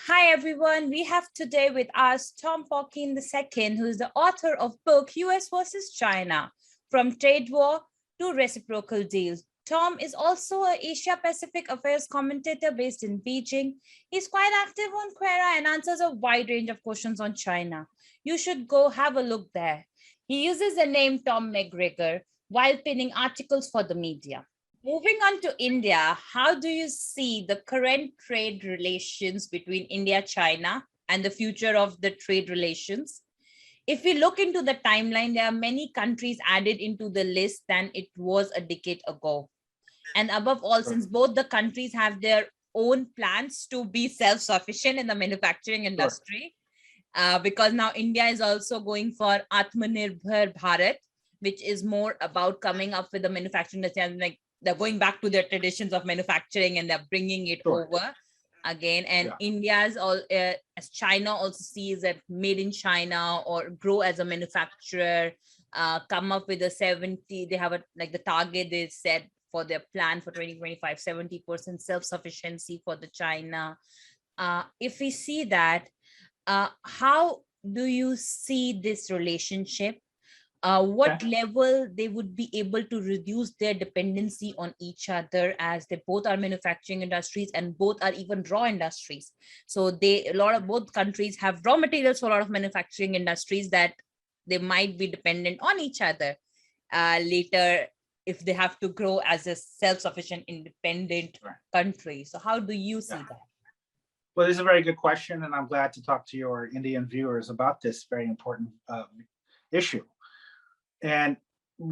Hi everyone, we have today with us Tom Pauken II, who is the author of book US versus China, From Trade War to Reciprocal Deals. Tom is also an Asia Pacific Affairs commentator based in Beijing. He's quite active on Quora and answers a wide range of questions on China. You should go have a look there. He uses the name Tom McGregor while pinning articles for the media. Moving on to India, how do you see the current trade relations between India, China, and the future of the trade relations? If we look into the timeline, there are many countries added into the list than it was a decade ago. And above all, since both the countries have their own plans to be self-sufficient in the manufacturing industry, because now India is also going for Atmanirbhar Bharat, which is more about coming up with the manufacturing industry, and like they're going back to their traditions of manufacturing and they're bringing it over again. And India's all as China also sees that made in China or grow as a manufacturer, come up with a 70, they have a like the target they set for their plan for 2025, 70% self-sufficiency for the China. If we see that, how do you see this relationship? What level they would be able to reduce their dependency on each other, as they both are manufacturing industries and both are even raw industries. So both countries have raw materials for a lot of manufacturing industries that they might be dependent on each other later if they have to grow as a self-sufficient independent country. So how do you see that? Well, this is a very good question, and I'm glad to talk to your Indian viewers about this very important issue. And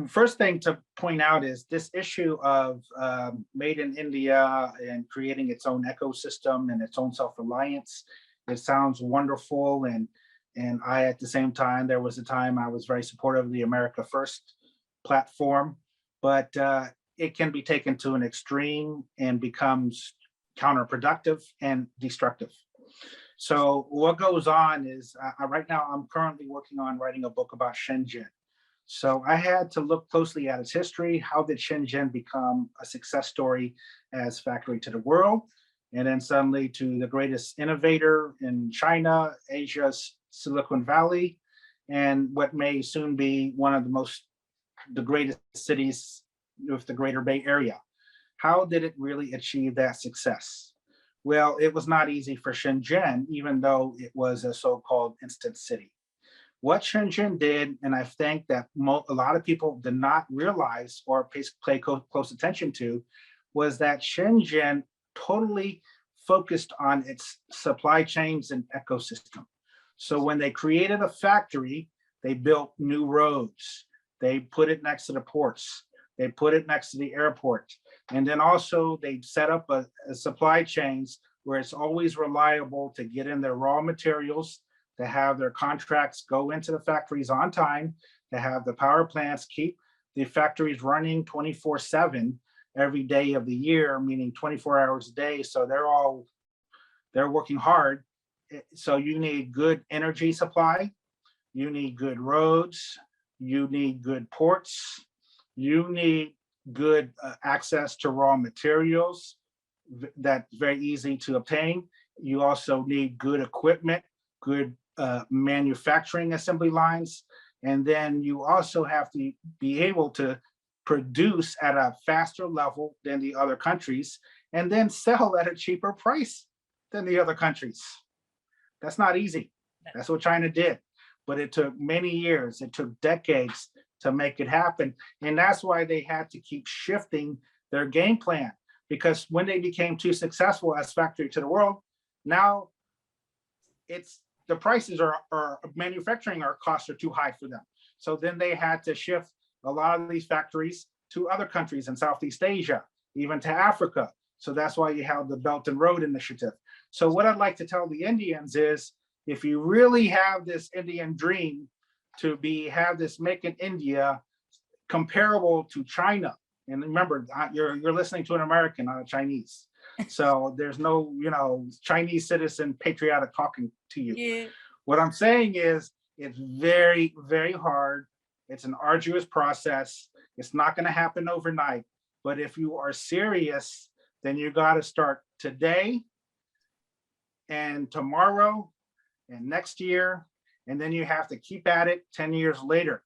first thing to point out is this issue of made in India and creating its own ecosystem and its own self-reliance. It sounds wonderful. And I, at the same time, there was a time I was very supportive of the America First platform, but it can be taken to an extreme and becomes counterproductive and destructive. So what goes on is right now I'm currently working on writing a book about Shenzhen. So I had to look closely at its history. How did Shenzhen become a success story as factory to the world? And then suddenly to the greatest innovator in China, Asia's Silicon Valley, and what may soon be one of the greatest cities with the Greater Bay Area. How did it really achieve that success? Well, it was not easy for Shenzhen, even though it was a so-called instant city. What Shenzhen did, and I think that a lot of people did not realize or pay close attention to, was that Shenzhen totally focused on its supply chains and ecosystem. So when they created a factory, they built new roads. They put it next to the ports. They put it next to the airport. And then also they set up a supply chains where it's always reliable to get in their raw materials, to have their contracts go into the factories on time, to have the power plants keep the factories running 24/7 every day of the year, meaning 24 hours a day. So they're working hard. So you need good energy supply, you need good roads, you need good ports, you need good access to raw materials that's very easy to obtain. You also need good equipment, good manufacturing assembly lines. And then you also have to be able to produce at a faster level than the other countries and then sell at a cheaper price than the other countries. That's not easy. That's what China did. But it took many years, it took decades to make it happen. And that's why they had to keep shifting their game plan, because when they became too successful as factory to the world, now the prices are manufacturing costs are too high for them. So then they had to shift a lot of these factories to other countries in Southeast Asia, even to Africa. So that's why you have the Belt and Road Initiative. So what I'd like to tell the Indians is, if you really have this Indian dream to have this Make in India comparable to China, and remember, you're listening to an American, not a Chinese. So there's no, Chinese citizen patriotic talking to you. Yeah. What I'm saying is, it's very, very hard. It's an arduous process. It's not going to happen overnight. But if you are serious, then you got to start today and tomorrow and next year, and then you have to keep at it 10 years later.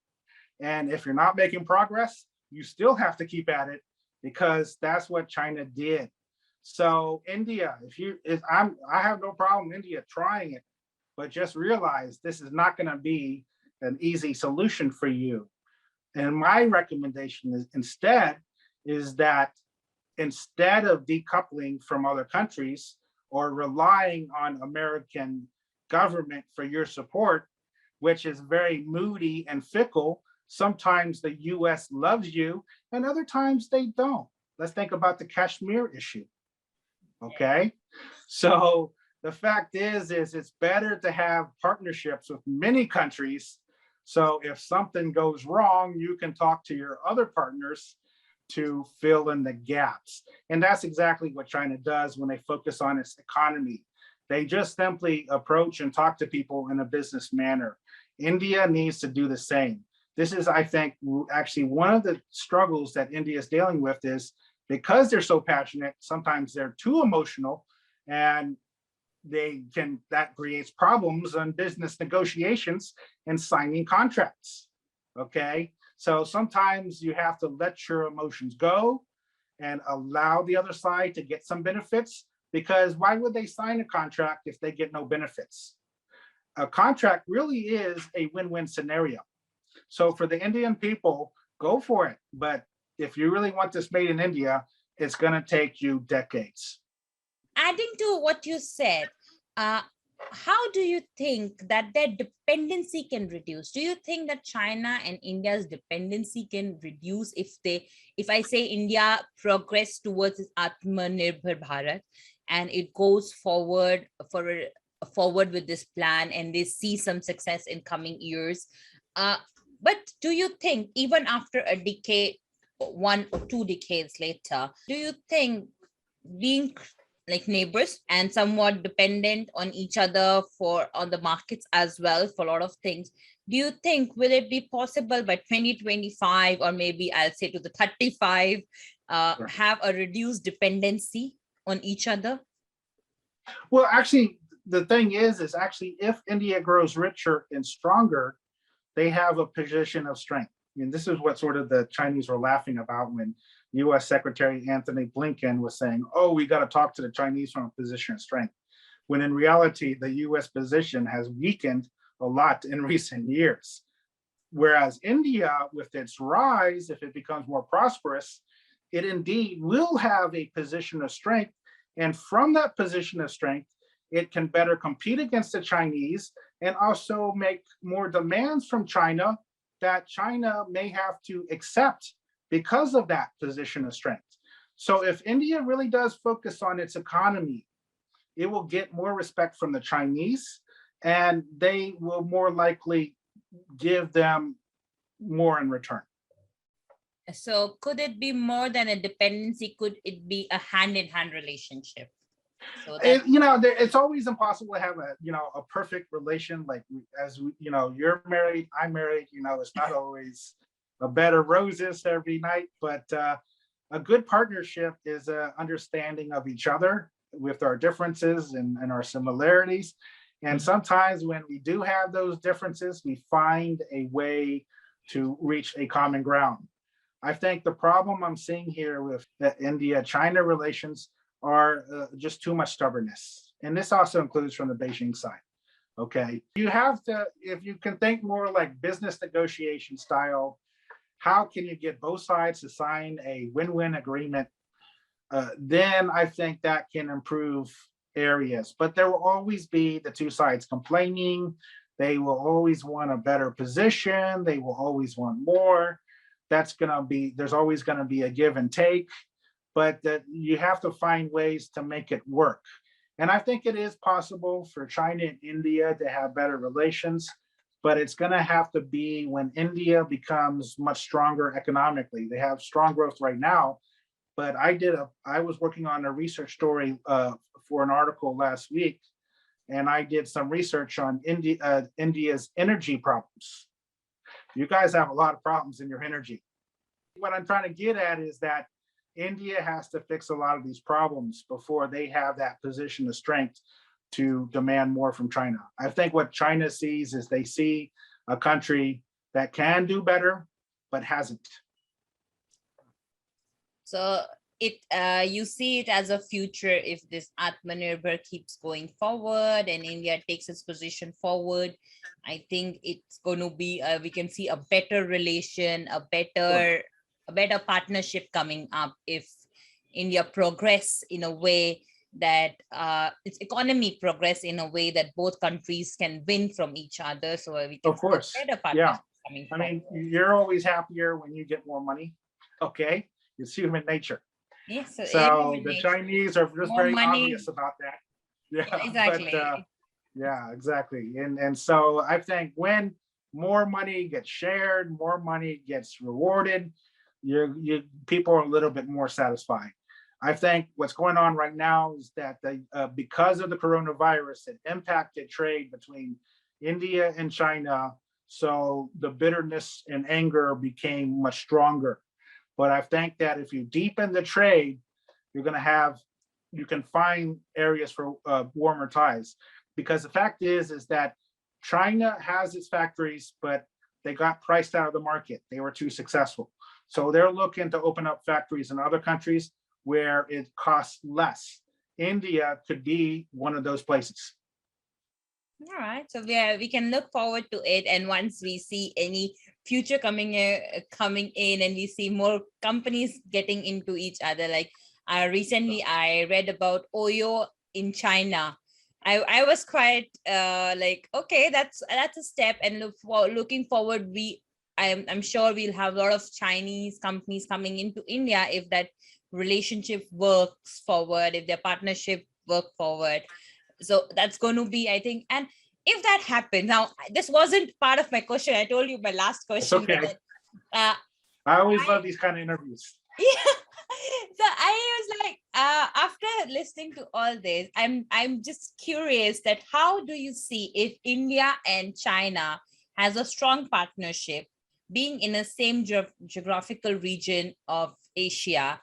And if you're not making progress, you still have to keep at it because that's what China did. So India, I have no problem India trying it, but just realize this is not going to be an easy solution for you. And my recommendation is that instead of decoupling from other countries or relying on American government for your support, which is very moody and fickle, sometimes the US loves you and other times they don't. Let's think about the Kashmir issue. Okay. So the fact is it's better to have partnerships with many countries. So if something goes wrong, you can talk to your other partners to fill in the gaps. And that's exactly what China does when they focus on its economy. They just simply approach and talk to people in a business manner. India needs to do the same. This is, I think, actually one of the struggles that India is dealing with is because they're so passionate, sometimes they're too emotional and that creates problems on business negotiations and signing contracts, okay? So sometimes you have to let your emotions go and allow the other side to get some benefits, because why would they sign a contract if they get no benefits? A contract really is a win-win scenario. So for the Indian people, go for it. But if you really want this made in India, it's going to take you decades. Adding to what you said, how do you think that their dependency can reduce? Do you think that China and India's dependency can reduce if I say India progress towards its Atmanirbhar Bharat and it goes forward with this plan and they see some success in coming years? But do you think even after a decade, 1 or 2 decades later, do you think being like neighbors and somewhat dependent on each other on the markets as well for a lot of things, do you think will it be possible by 2025 or maybe I'll say to the 35 have a reduced dependency on each other? Well, actually, the thing is actually if India grows richer and stronger, they have a position of strength. I mean, this is what sort of the Chinese were laughing about when US Secretary Anthony Blinken was saying, oh, we got to talk to the Chinese from a position of strength. When in reality, the US position has weakened a lot in recent years. Whereas India, with its rise, if it becomes more prosperous, it indeed will have a position of strength. And from that position of strength, it can better compete against the Chinese and also make more demands from China that China may have to accept because of that position of strength. So if India really does focus on its economy, it will get more respect from the Chinese and they will more likely give them more in return. So could it be more than a dependency? Could it be a hand-in-hand relationship? So that, it's always impossible to have a perfect relation. Like you're married, I'm married. It's not always a bed of roses every night, but a good partnership is an understanding of each other with our differences and our similarities. And sometimes when we do have those differences, we find a way to reach a common ground. I think the problem I'm seeing here with the India-China relations are just too much stubbornness. And this also includes from the Beijing side, okay? You have to, if you can think more like business negotiation style, how can you get both sides to sign a win-win agreement? Then I think that can improve areas. But there will always be the two sides complaining. They will always want a better position. They will always want more. There's always gonna be a give and take, but that you have to find ways to make it work. And I think it is possible for China and India to have better relations, but it's gonna have to be when India becomes much stronger economically. They have strong growth right now, but I was working on a research story for an article last week, and I did some research on India's energy problems. You guys have a lot of problems in your energy. What I'm trying to get at is that India has to fix a lot of these problems before they have that position of strength to demand more from China. I think what China sees is they see a country that can do better, but hasn't. So you see it as a future if this Atmanirbhar keeps going forward and India takes its position forward. I think it's going to be we can see a better relation, a better partnership coming up if India progress in a way that its economy progress in a way that both countries can win from each other. So we can Of course, see a better yeah. partnership coming I forward. mean, you're always happier when you get more money. Okay, it's human nature. Yeah, so So human the nature, Chinese are just more very money. obvious about that. Yeah, Yeah, but exactly. yeah, exactly. And so I think when more money gets shared, more money gets rewarded, you people are a little bit more satisfied. I think what's going on right now is that because of the coronavirus, it impacted trade between India and China. So the bitterness and anger became much stronger. But I think that if you deepen the trade, you're going to have, you can find areas for warmer ties. Because the fact is that China has its factories, but they got priced out of the market. They were too successful. So they're looking to open up factories in other countries where it costs less. India could be one of those places. All right, so we can look forward to it, and once we see any future coming in, and we see more companies getting into each other, like recently I read about Oyo in China. I was quite like, okay, that's a step, and looking forward, I'm sure we'll have a lot of Chinese companies coming into India if that relationship works forward, if their partnership work forward. So that's going to be, I think, and if that happens, now this wasn't part of my question, I told you my last It's question, okay. uh I always love these kind of interviews. yeah. So I was like, after listening to all this, I'm just curious that how do you see if India and China has a strong partnership, being in the same geographical region of Asia?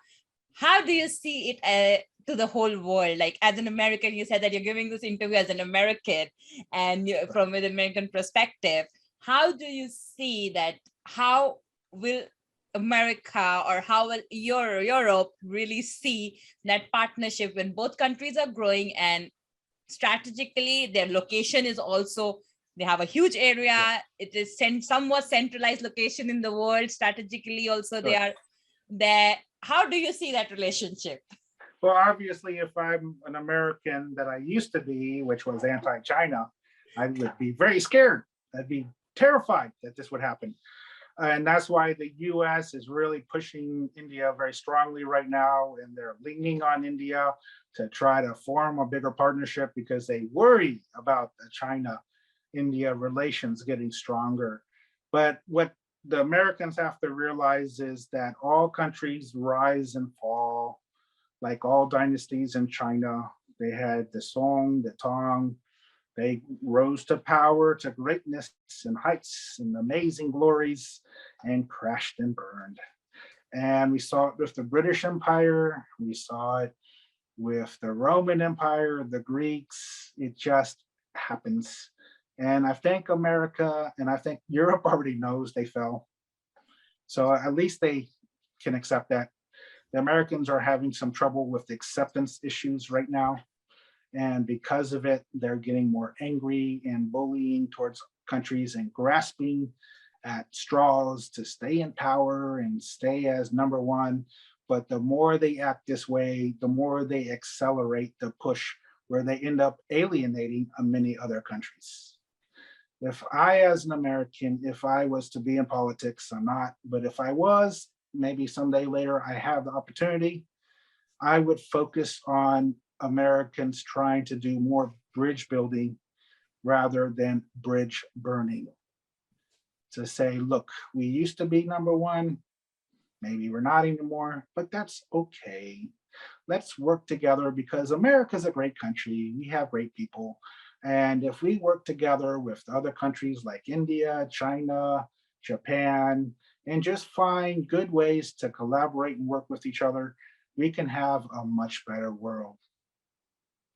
How do you see it to the whole world? Like, as an American, you said that you're giving this interview as an American, and from an American perspective, how do you see that? How will America, or how will Europe really see that partnership when both countries are growing, and strategically their location is also, they have a huge area, it is somewhat centralized location in the world, strategically also they are there. How do you see that relationship? Well, obviously, if I'm an American that I used to be, which was anti-China, I would be very scared. I'd be terrified that this would happen. And that's why the US is really pushing India very strongly right now. And they're leaning on India to try to form a bigger partnership because they worry about the China-India relations getting stronger. But what the Americans have to realize is that all countries rise and fall, like all dynasties in China. They had the Song, the Tang. They rose to power, to greatness and heights and amazing glories, and crashed and burned. And we saw it with the British Empire. We saw it with the Roman Empire, the Greeks. It just happens. And I think America and I think Europe already knows they fell. So at least they can accept that. The Americans are having some trouble with acceptance issues right now. And because of it, they're getting more angry and bullying towards countries and grasping at straws to stay in power and stay as number one. But the more they act this way, the more they accelerate the push where they end up alienating many other countries. If I, as an American, if I was to be in politics, I'm not, but if I was, maybe someday later I have the opportunity, I would focus on Americans trying to do more bridge building rather than bridge burning. To say, look, we used to be number one, maybe we're not anymore, but that's okay. Let's work together because America's a great country. We have great people. And if we work together with other countries like India, China, Japan, and just find good ways to collaborate and work with each other, we can have a much better world.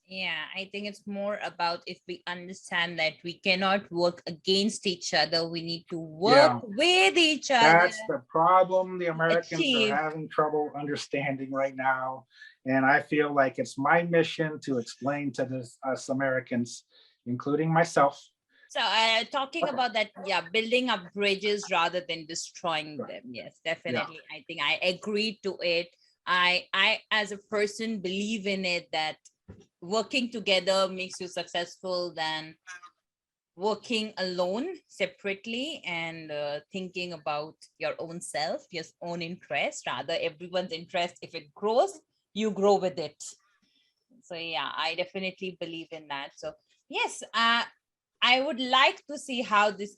Yeah, I think it's more about if we understand that we cannot work against each other, we need to work Yeah, with each other that's the problem the to Americans are achieve. having trouble understanding right now. And I feel like it's my mission to explain to us Americans, including myself. So, talking Okay. about that, yeah, building up bridges rather than destroying Right. them. Yes, Yeah. definitely. I think I agree to it. As a person, believe in it that working together makes you successful than working alone separately and thinking about your own self, your own interest, rather everyone's interest. If it grows, you grow with it. So yeah, I definitely believe in that. So yes, I would like to see how this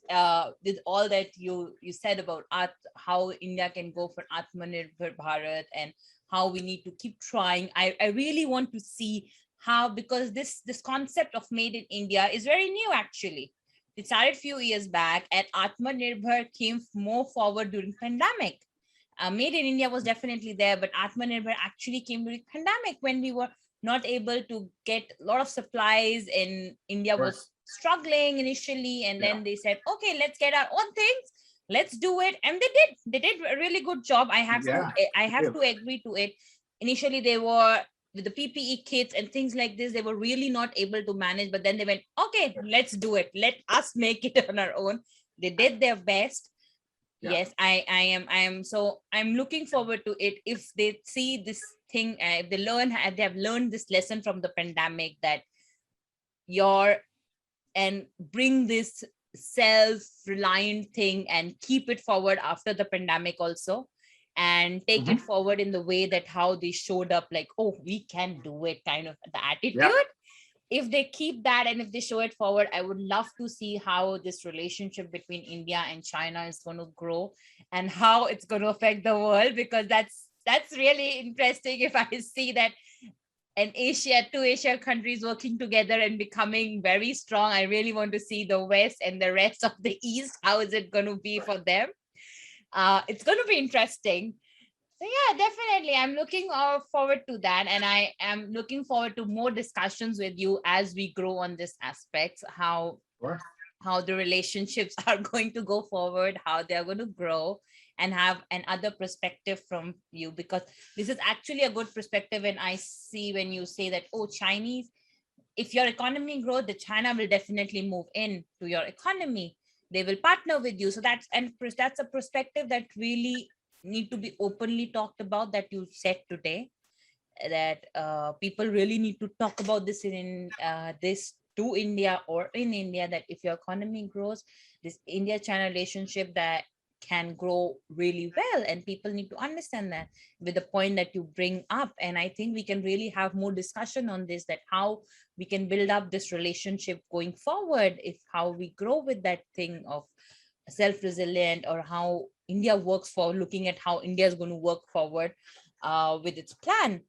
with all that you said about art, how India can go for Atmanirbhar Bharat and how we need to keep trying. I really want to see how, because this concept of made in India is very new actually. It started few years back and Atmanirbhar came more forward during pandemic. Made in India was definitely there, but Atmanirbhar actually came during pandemic when we were not able to get a lot of supplies and India Right. was struggling initially. And Yeah. then they said, okay, let's get our own things. Let's do it. And they did a really good job. Yeah. I Thank have you. to agree to it. Initially, they were with the PPE kits and things like this, they were really not able to manage. But then they went, okay, let's do it. Let us make it on our own. They did their best. Yeah. Yes, I am so I'm looking forward to it. If they see this thing, if they have learned this lesson from the pandemic, that your and bring this self-reliant thing and keep it forward after the pandemic also, and take it Mhm. forward in the way that how they showed up, like, oh, we can do it, kind of the Yeah. attitude. If they keep that and if they show it forward, I would love to see how this relationship between India and China is going to grow and how it's going to affect the world, because that's really interesting. If I see that two Asia countries working together and becoming very strong, I really want to see the West and the rest of the East. How is it going to be Right. for them? It's going to be interesting. So yeah, definitely. I'm looking forward to that. And I am looking forward to more discussions with you as we grow on this aspect, Sure. how the relationships are going to go forward, how they're going to grow, and have another perspective from you, because this is actually a good perspective. And I see when you say that, oh, Chinese, if your economy grows, the China will definitely move in to your economy. They will partner with you. So that's a perspective that really need to be openly talked about, that you said today, that people really need to talk about this in this to India or in India, that if your economy grows, this India China relationship that can grow really well, and people need to understand that with the point that you bring up. And I think we can really have more discussion on this, that how we can build up this relationship going forward, if how we grow with that thing of self-resilient, or how India works for looking at how India is going to work forward with its plan.